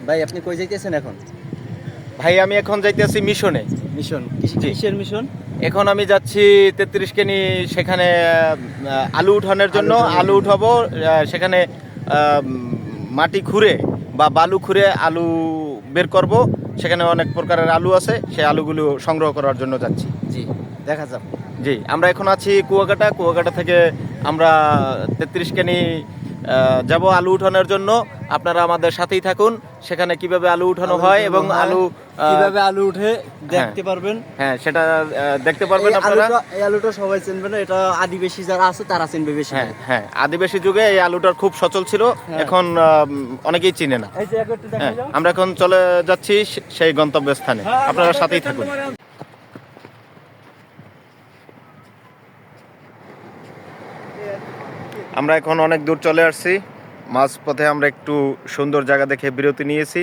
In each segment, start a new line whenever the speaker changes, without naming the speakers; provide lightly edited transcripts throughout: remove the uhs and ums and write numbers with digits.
ভাই আপনি কই যাইতেছেন এখন?
ভাই আমি এখন যাইতেছি মিশনে।
মিশন
জি।
কিসের মিশন?
এখন আমি যাচ্ছি 33 কেনি, সেখানে আলু উঠানোর জন্য। আলু উঠাবো সেখানে মাটি খুঁড়ে বা বালু খুঁড়ে আলু বের করব। সেখানে অনেক প্রকারের আলু আছে, সেই আলুগুলো সংগ্রহ করার জন্য যাচ্ছি।
জি, দেখা যাক।
জি, আমরা এখন আছি কুয়াকাটা থেকে আমরা 33 কেনি যাব আলু উঠানোর জন্য। আপনারা আমাদের সাথেই থাকুন, সেখানে কিভাবে আলু উঠানো হয় এবং আলু
কিভাবে আলু উঠে
হ্যাঁ,
দেখতে পারবেন।
হ্যাঁ সেটা দেখতে পারবেন আপনারা।
এই আলুটা সবাই চিনবে না, এটা আদিবাসী যারা আছে তারা চিনবে বেশি।
হ্যাঁ হ্যাঁ, আদিবাসী যুগে এই আলুটার খুব সচল ছিল, এখন অনেকেই চিনে না।
এই যে একটু দেখা
হ্যাঁ,
যাও।
আমরা এখন চলে যাচ্ছি সেই গন্তব্যস্থানে, আপনারা সাথেই থাকুন। আমরা এখন অনেক দূর চলে আসছি। মাঝপথে আমরা একটু সুন্দর জায়গা দেখে বিরতি নিয়েছি।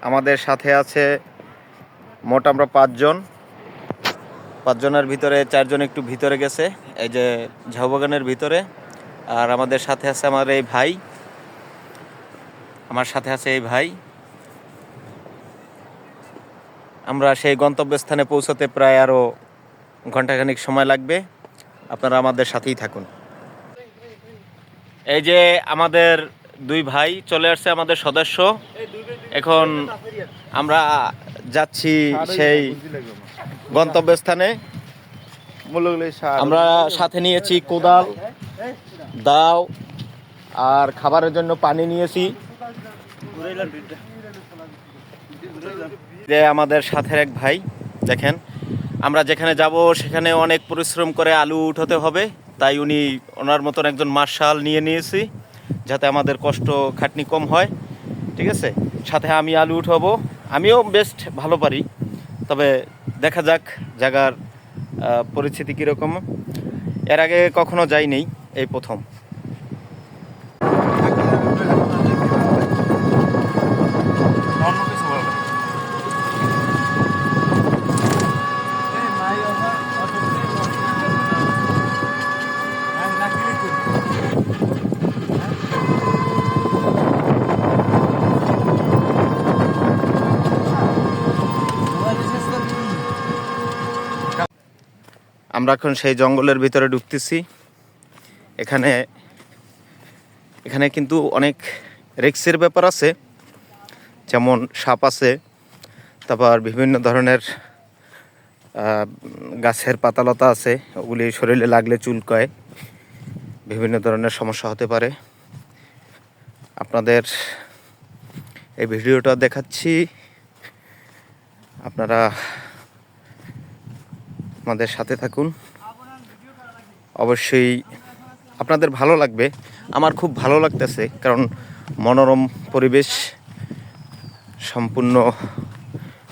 আমাদের সাথে আছে মোট আমরা 5 জন। 5 জনের ভিতরে 4 জন একটু ভিতরে গেছে, এই যে ঝাউবাগানের ভিতরে। আর আমাদের সাথে আছে আমার এই ভাই, আমার সাথে আছে এই ভাই। আমরা সেই গন্তব্যস্থানে পৌঁছতে প্রায় আরও ঘন্টাখানিক সময় লাগবে, আপনারা আমাদের সাথেই থাকুন। এই যে আমাদের 2 ভাই চলে আসছে, আমাদের সদস্য। এখন আমরা যাচ্ছি সেই গন্তব্যস্থানে। আমরা সাথে নিয়েছি কোদাল, দাও আর খাবারের জন্য পানি নিয়েছি। যে আমাদের সাথের এক ভাই, দেখেন আমরা যেখানে যাব সেখানে অনেক পরিশ্রম করে আলু উঠাতে হবে, তাই ওনার মতন একজন মার্শাল নিয়ে নিয়েছি, যাতে আমাদের কষ্ট খাটনি কম হয়। ঠিক আছে, সাথে আমি আলু উঠাবো। আমিও বেস্ট ভালো পারি, তবে দেখা যাক জায়গার পরিস্থিতি কীরকম। এর আগে কখনো যাইনি, এই প্রথম। আমরা এখন সেই জঙ্গলের ভিতরে ঢুকতেছি। এখানে এখানে কিন্তু অনেক রিস্কের ব্যাপার আছে, যেমন সাপ আছে, তারপর বিভিন্ন ধরনের গাছের পাতালতা আছে, ওগুলি শরীরে লাগলে চুলকায়, বিভিন্ন ধরনের সমস্যা হতে পারে। আপনাদের এই ভিডিওটা দেখাচ্ছি, আপনারা আমাদের সাথে থাকুন। অবশ্যই আপনাদের ভালো লাগবে, আমার খুব ভালো লাগতেছে, কারণ মনোরম পরিবেশ, সম্পূর্ণ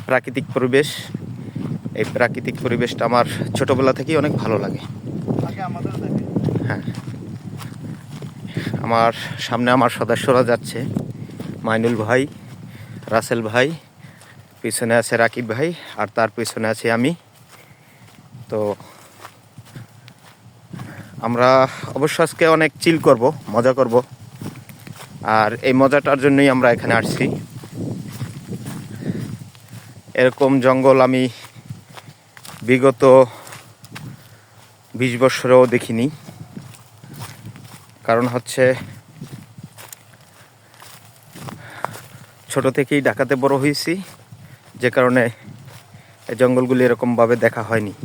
প্রাকৃতিক পরিবেশ। এই প্রাকৃতিক পরিবেশটা আমার ছোটবেলা থেকেই অনেক ভালো লাগে। হ্যাঁ, আমার সামনে আমার সদস্যরা যাচ্ছে, মাইনুল ভাই, রাসেল ভাই, পিছনে আছে রাকিব ভাই, আর তার পিছনে আছে আমি। তো আমরা অবশ্য আজকে অনেক চিল করব, মজা করব, আর এই মজাটার জন্যই আমরা এখানে আসছি। এরকম জঙ্গল আমি বিগত 20 বছরেও দেখিনি। কারণ হচ্ছে ছোট থেকেই ঢাকাতে বড় হয়েছি, যে কারণে এই জঙ্গলগুলি এরকমভাবে দেখা হয়নি।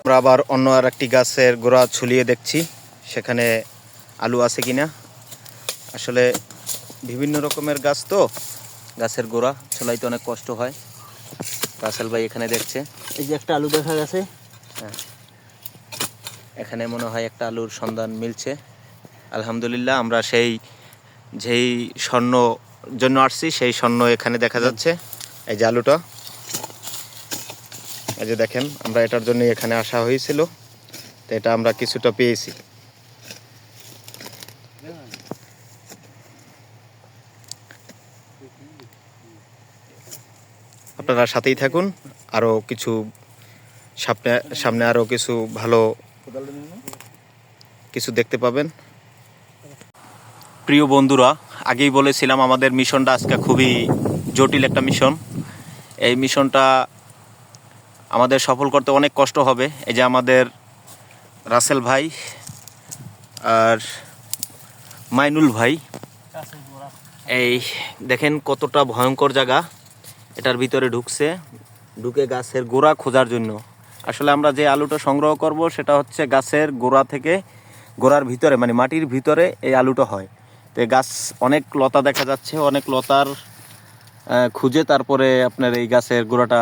আমরা আবার অন্য আর একটি গাছের গোড়া ছুলিয়ে দেখছি, সেখানে আলু আছে কিনা। আসলে বিভিন্ন রকমের গাছ, তো গাছের গোড়া ছলাইতে অনেক কষ্ট হয়। রাসেল ভাই এখানে দেখছে,
এই যে একটা আলু দেখা গেছে।
হ্যাঁ, এখানে মনে হয় একটা আলুর সন্ধান মিলছে। আলহামদুলিল্লাহ, আমরা যেই স্বর্ণ জন্য আসছি সেই স্বর্ণ এখানে দেখা যাচ্ছে। এই যে আলুটা, এই যে দেখেন, আমরা এটার জন্য এখানে আসা হয়েছিল, তো এটা আমরা কিছুটা পেয়েছি। আপনারা সাথেই থাকুন, আরও কিছু সামনে সামনে আরও কিছু ভালো কিছু দেখতে পাবেন। প্রিয় বন্ধুরা, আগেই বলেছিলাম আমাদের মিশনটা আজকে খুবই জটিল একটা মিশন। এই মিশনটা আমাদের সফল করতে অনেক কষ্ট হবে। এই যে আমাদের রাসেল ভাই আর মাইনুল ভাই, এই দেখেন কতটা ভয়ঙ্কর জায়গা। এটার ভিতরে ঢুকে গাছের গোড়া খোঁজার জন্য। আসলে আমরা যে আলুটা সংগ্রহ করব সেটা হচ্ছে গাছের গোড়া থেকে, গোড়ার ভিতরে মানে মাটির ভিতরে এই আলুটা হয়। তো গাছ অনেক লতা দেখা যাচ্ছে, অনেক লতার খুঁজে তারপরে আপনার এই গাছের গোড়াটা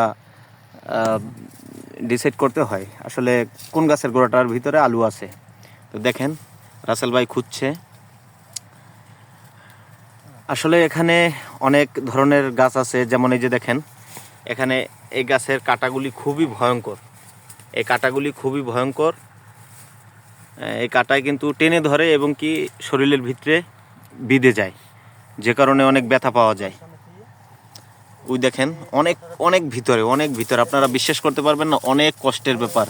ডিসাইড করতে হয় আসলে কোন গাছের গোড়াটার ভিতরে আলু আছে। তো দেখেন রাসেল ভাই খুঁজছে। আসলে এখানে অনেক ধরনের গাছ আছে, যেমন এই যে দেখেন এখানে এই গাছের কাঁটাগুলি খুবই ভয়ঙ্কর। এই কাঁটাগুলি খুবই ভয়ঙ্কর, এই কাঁটায় কিন্তু টেনে ধরে এবং কি শরীরের ভিতরে বিঁধে যায়, যে কারণে অনেক ব্যথা পাওয়া যায়। ওই দেখেন অনেক অনেক ভিতরে আপনারা বিশ্বাস করতে পারবেন না, অনেক কষ্টের ব্যাপার।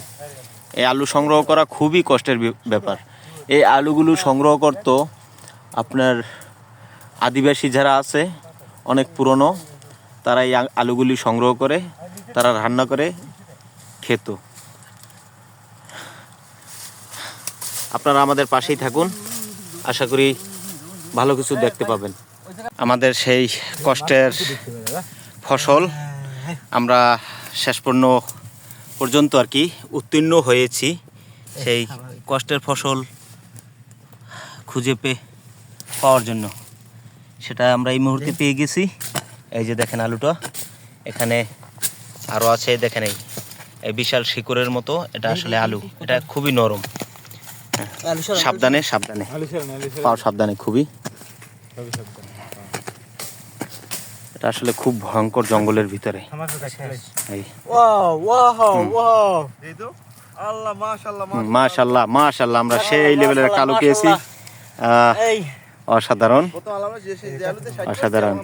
এই আলু সংগ্রহ করা খুবই কষ্টের ব্যাপার। এই আলুগুলো সংগ্রহ করতো আপনার আদিবাসী যারা আছে অনেক পুরনো, তারা এই আলুগুলি সংগ্রহ করে তারা রান্না করে খেত। আপনারা আমাদের পাশেই থাকুন, আশা করি ভালো কিছু দেখতে পাবেন। আমাদের সেই কষ্টের ফসল আমরা শেষ পর্যন্ত আর কি উত্তীর্ণ হয়েছি। সেই কষ্টের ফসল খুঁজে পাওয়ার জন্য সেটা আমরা এই মুহূর্তে পেয়ে গেছি। এই যে দেখেন আলুটা, এখানে আরও আছে দেখেন, এই বিশাল শিকড়ের মতো। এটা আসলে আলু, এটা খুবই নরম। সাবধানে পাও, সাবধানে খুবই। এটা আসলে খুব ভয়ঙ্কর জঙ্গলের ভিতরে। মাশাআল্লাহ মাশাআল্লাহ, আমরা সেই লেভেলের একটা আলু পেয়েছি। অসাধারণ অসাধারণ।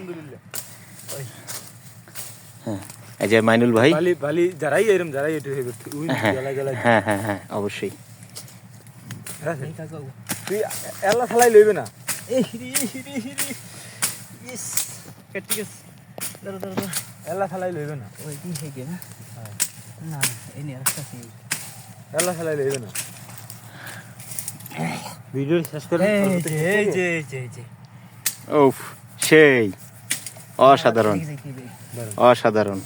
হ্যাঁ, এই যে মাইনুল ভাই, হ্যাঁ হ্যাঁ হ্যাঁ অবশ্যই।
তুই এলা থালাই লইবে না। এলা থালাই লইবে না, এলা থালাই লইবে না। ভিডিও শেষ করে
ওফ, সেই অসাধারণ অসাধারণ।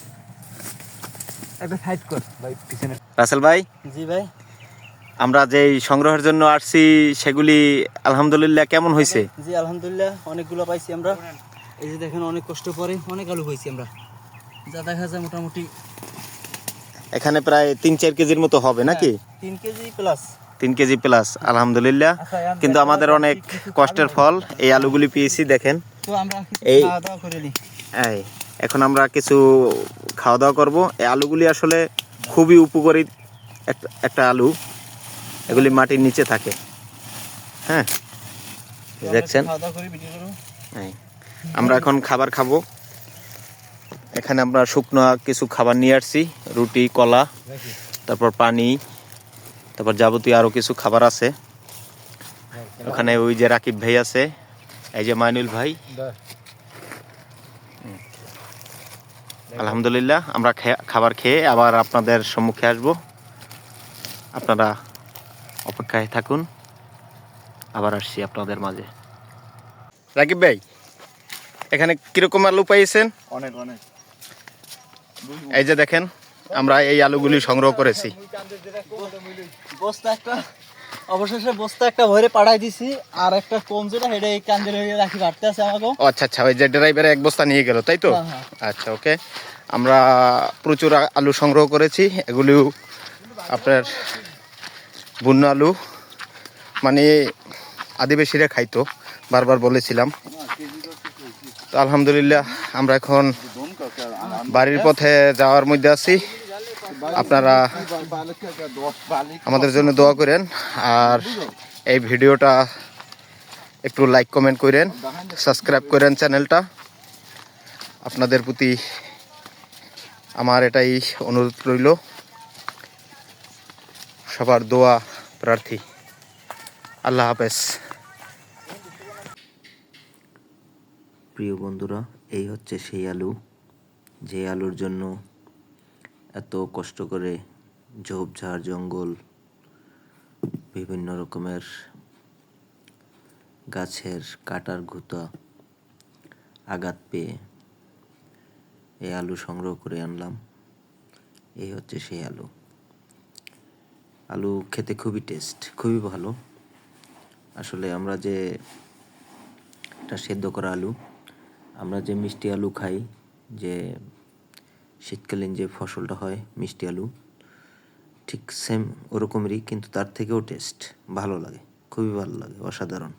একটা সাইড কর ভাই পিছনে।
রাসেল ভাই,
জি ভাই,
আমরা যেই সংগ্রহের জন্য আসছি সেগুলি আলহামদুলিল্লাহ কেমন হয়েছে?
জি আলহামদুলিল্লাহ অনেকগুলো পাইছি আমরা। এই যে দেখেন অনেক কষ্ট করে অনেক আলু পাইছি আমরা, যা দেখা যায় মোটামুটি
এখানে প্রায় 3-4 কেজির মতো হবে নাকি?
3 কেজি প্লাস।
3 কেজি প্লাস আলহামদুলিল্লাহ। কিন্তু আমাদের অনেক কষ্টের ফল এই আলুগুলি পেয়েছি। দেখেন
তো আমরা
এই
খাওয়া দাওয়া করে নিই।
এখন আমরা কিছু খাওয়া দাওয়া করব। এই আলুগুলি আসলে খুবই উপকারী একটা আলু, এগুলি মাটির নিচে থাকে। হ্যাঁ দেখছেন, আমরা এখন খাবার খাবো। এখানে আমরা শুকনো কিছু খাবার নিয়ে আসছি, রুটি, কলা, তারপর পানি, তারপর যাবতীয় আরও কিছু খাবার আছে। ওখানে ওই যে রাকিব ভাই আছে, এই যে মাইনুল ভাই। আলহামদুলিল্লাহ আমরা খাবার খেয়ে আবার আপনাদের সম্মুখে আসব। আপনারা অপেক্ষায় থাকুন, আবার আসছি আপনাদের মাঝে। রাকিব ভাই, এখানে কিরকম আলু পাইছেন?
অনেক অনেক।
এই যে দেখেন আমরা এই আলুগুলি সংগ্রহ করেছি।
বস্তা একটা অবশেষে বস্তা একটা ভরে পাঠাই দিছি, আর একটা কম যেটা হেডে কান্দে লইয়া রাখি কাটতে আছে আমাকে।
আচ্ছা আচ্ছা, ওই যে ড্রাইভারে এক বস্তা নিয়ে গেল তাই তো? আচ্ছা ওকে। আমরা প্রচুর আলু সংগ্রহ করেছি, এগুলিও আপনার বুন্ন আলু, মানে আদিবাসীরা খাইতো, বারবার বলেছিলাম। তো আলহামদুলিল্লাহ আমরা এখন বাড়ির পথে যাওয়ার মধ্যে আছি। আপনারা আমাদের জন্য দোয়া করেন, আর এই ভিডিওটা একটু লাইক কমেন্ট করেন, সাবস্ক্রাইব করেন চ্যানেলটা। আপনাদের প্রতি আমার এটাই অনুরোধ রইল, সবার দোয়া প্রার্থী। আল্লাহ হাফেজ। প্রিয় বন্ধুরা, এই হচ্ছে সেই আলু, যে আলুর জন্য এত কষ্ট করে ঝোপঝাড় জঙ্গল, বিভিন্ন রকমের গাছের কাটার গুঁতা আঘাত পেয়ে এই আলু সংগ্রহ করে আনলাম। এই হচ্ছে সেই আলু। আলু খেতে খুবই টেস্ট, খুবই ভালো। আসলে আমরা যে এটা সেদ্ধ করা আলু, আমরা যে মিষ্টি আলু খাই, যে শীতকালীন যে ফসলটা হয় মিষ্টি আলু, ঠিক সেম ওরকমেরই, কিন্তু তার থেকেও টেস্ট ভালো লাগে, খুবই ভালো লাগে, অসাধারণ।